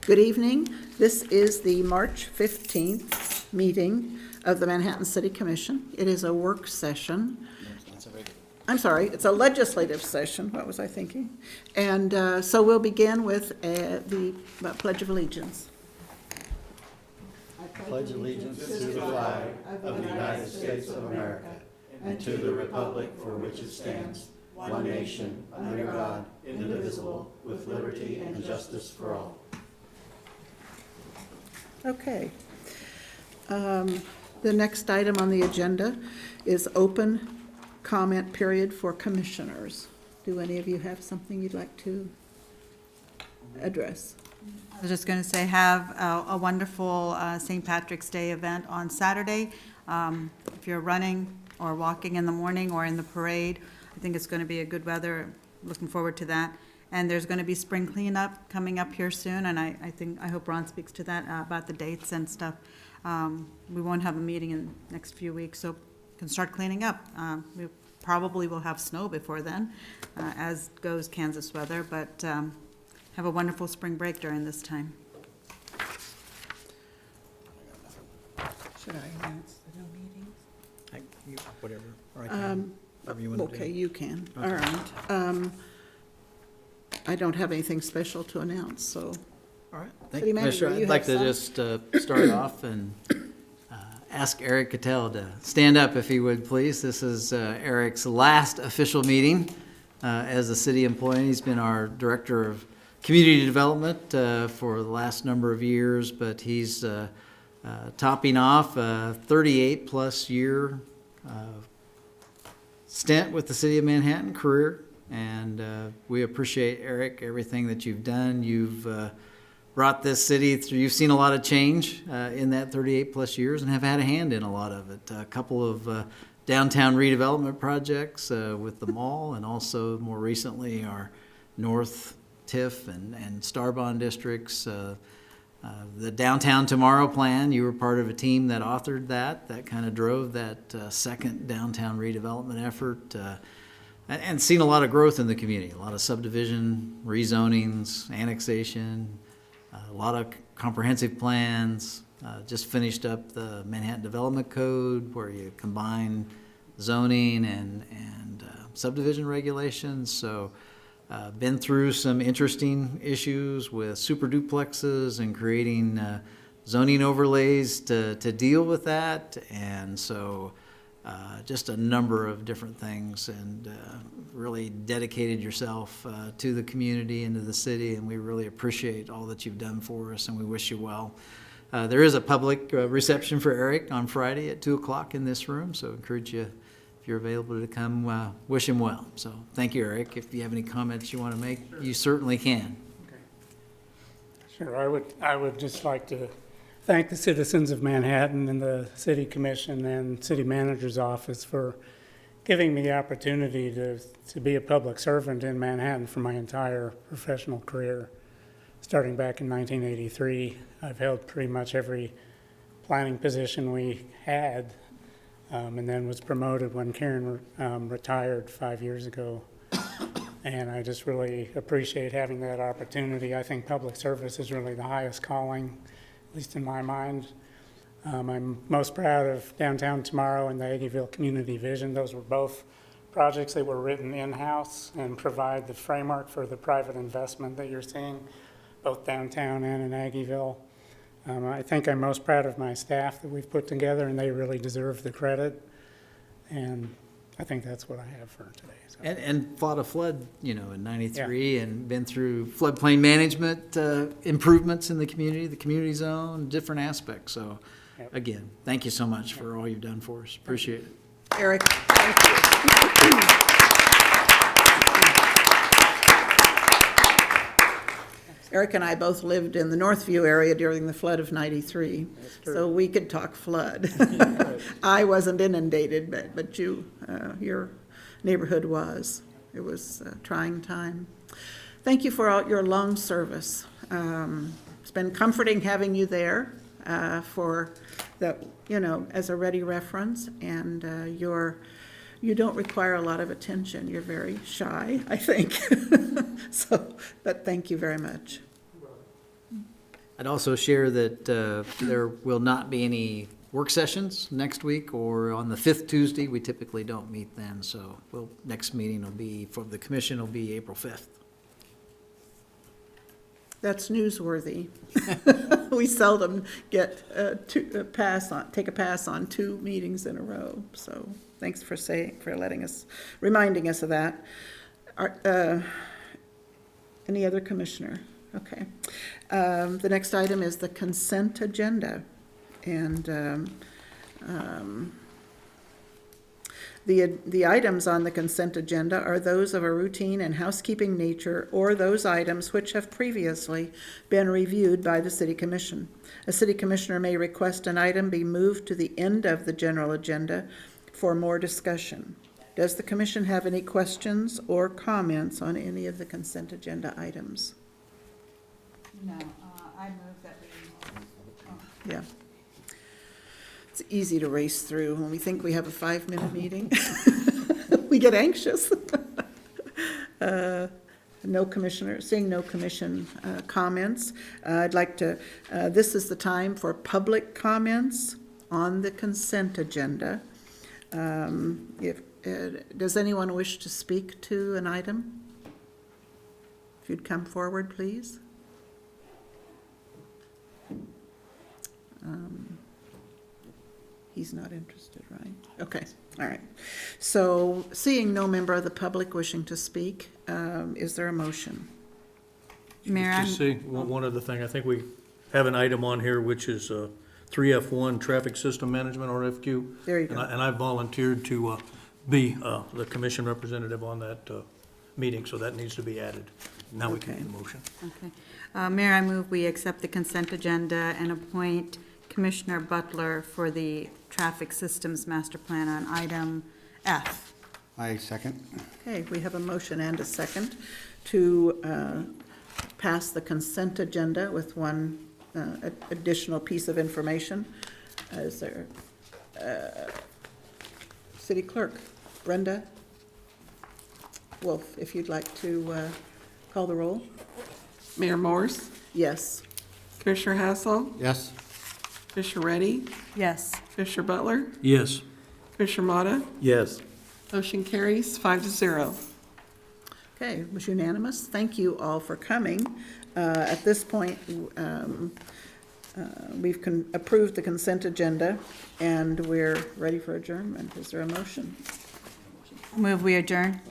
Good evening. This is the March 15th meeting of the Manhattan City Commission. It is a work session. I'm sorry, it's a legislative session. What was I thinking? And so we'll begin with the Pledge of Allegiance. I pledge allegiance to the flag of the United States of America and to the republic for which it stands, one nation, under God, indivisible, with liberty and justice for all. Okay. The next item on the agenda is open comment period for commissioners. Do any of you have something you'd like to address? I was just going to say, have a wonderful St. Patrick's Day event on Saturday. If you're running or walking in the morning or in the parade, I think it's going to be a good weather. Looking forward to that. And there's going to be spring cleanup coming up here soon, and I hope Ron speaks to that about the dates and stuff. We won't have a meeting in the next few weeks, so we can start cleaning up. We probably will have snow before then, as goes Kansas weather, but have a wonderful spring break during this time. Should I announce the no meetings? Whatever. Or I can, whatever you want to do. Okay, you can. Okay. All right. I don't have anything special to announce, so. All right. Thank City you, Manager, Commissioner. you I'd like have to just start off and ask Eric Cattell to stand up if he would, please. This is Eric's last official meeting as a city employee. He's been our Director of Community Development for the last number of years, but he's topping off a 38-plus year stint with the City of Manhattan career. And we appreciate, Eric, everything that you've done. You've brought this city through, you've seen a lot of change in that 38 plus years and have had a hand in a lot of it. A couple of downtown redevelopment projects with the mall, and also more recently our North TIF and Starbond districts. The Downtown Tomorrow plan, you were part of a team that authored that kind of drove that second downtown redevelopment effort. And seen a lot of growth in the community, a lot of subdivision, rezonings, annexation, a lot of comprehensive plans. Just finished up the Manhattan Development Code where you combine zoning and subdivision regulations. So been through some interesting issues with super duplexes and creating zoning overlays to deal with that. And so just a number of different things, and really dedicated yourself to the community and to the city, and we really appreciate all that you've done for us, and we wish you well. There is a public reception for Eric on Friday at 2 o'clock in this room, so I encourage you, if you're available, to come wish him well. So thank you, Eric. If you have any comments you want to make, you certainly can. Okay. Sure, I would just like to thank the citizens of Manhattan and the City Commission and City Manager's Office for giving me the opportunity to be a public servant in Manhattan for my entire professional career. Starting back in 1983, I've held pretty much every planning position we had, and then was promoted when Karen retired 5 years ago. And I just really appreciate having that opportunity. I think public service is really the highest calling, at least in my mind. I'm most proud of Downtown Tomorrow and the Aggieville Community Vision. Those were both projects that were written in-house and provide the framework for the private investment that you're seeing, both downtown and in Aggieville. I think I'm most proud of my staff that we've put together, and they really deserve the credit. And I think that's what I have for today. So. And fought a flood, in 93, yeah. And been through floodplain management improvements in the community zone, different aspects. So, yep. Again, thank you so much for all you've done for us. Appreciate it. Eric, thank you. Eric and I both lived in the Northview area during the flood of 93, so we could talk flood. I wasn't inundated, but your neighborhood was. It was a trying time. Thank you for all your long service. It's been comforting having you there for the, as a ready reference, and you don't require a lot of attention. You're very shy, I think. But thank you very much. I'd also share that there will not be any work sessions next week or on the 5th Tuesday. We typically don't meet then, so next meeting will be, for the commission, will be April 5th. That's newsworthy. We seldom get take a pass on 2 meetings in a row, so thanks for reminding us of that. Any other commissioner? Okay. The next item is the consent agenda. And the items on the consent agenda are those of a routine and housekeeping nature, or those items which have previously been reviewed by the city commission. A city commissioner may request an item be moved to the end of the general agenda for more discussion. Does the commission have any questions or comments on any of the consent agenda items? No, I move that we. Yeah. It's easy to race through. When we think we have a 5-minute meeting, we get anxious. Seeing no commission comments, I'd like to, this is the time for public comments on the consent agenda. Does anyone wish to speak to an item? If you'd come forward, please. He's not interested, right? Okay, all right. So, seeing no member of the public wishing to speak, is there a motion? Mayor, Just say one other thing. I think we have an item on here which is 3F1 Traffic System Management, RFQ. There you go. And I volunteered to be the commission representative on that meeting, so that needs to be added. Now we can Okay. do the motion. Okay. Mayor, I move we accept the consent agenda and appoint Commissioner Butler for the Traffic Systems Master Plan on item F. I second. Okay, we have a motion and a second to pass the consent agenda with one additional piece of information. Is there, City Clerk Brenda Wolf, if you'd like to call the roll? Mayor Morse, Yes. Commissioner Hassel, Yes. Commissioner Reddy, Yes. Commissioner Butler, Yes. Commissioner Motta. Yes. Motion carries 5-0. Okay, it was unanimous. Thank you all for coming. At this point, we've approved the consent agenda, and we're ready for adjournment. Is there a motion? Move we adjourn.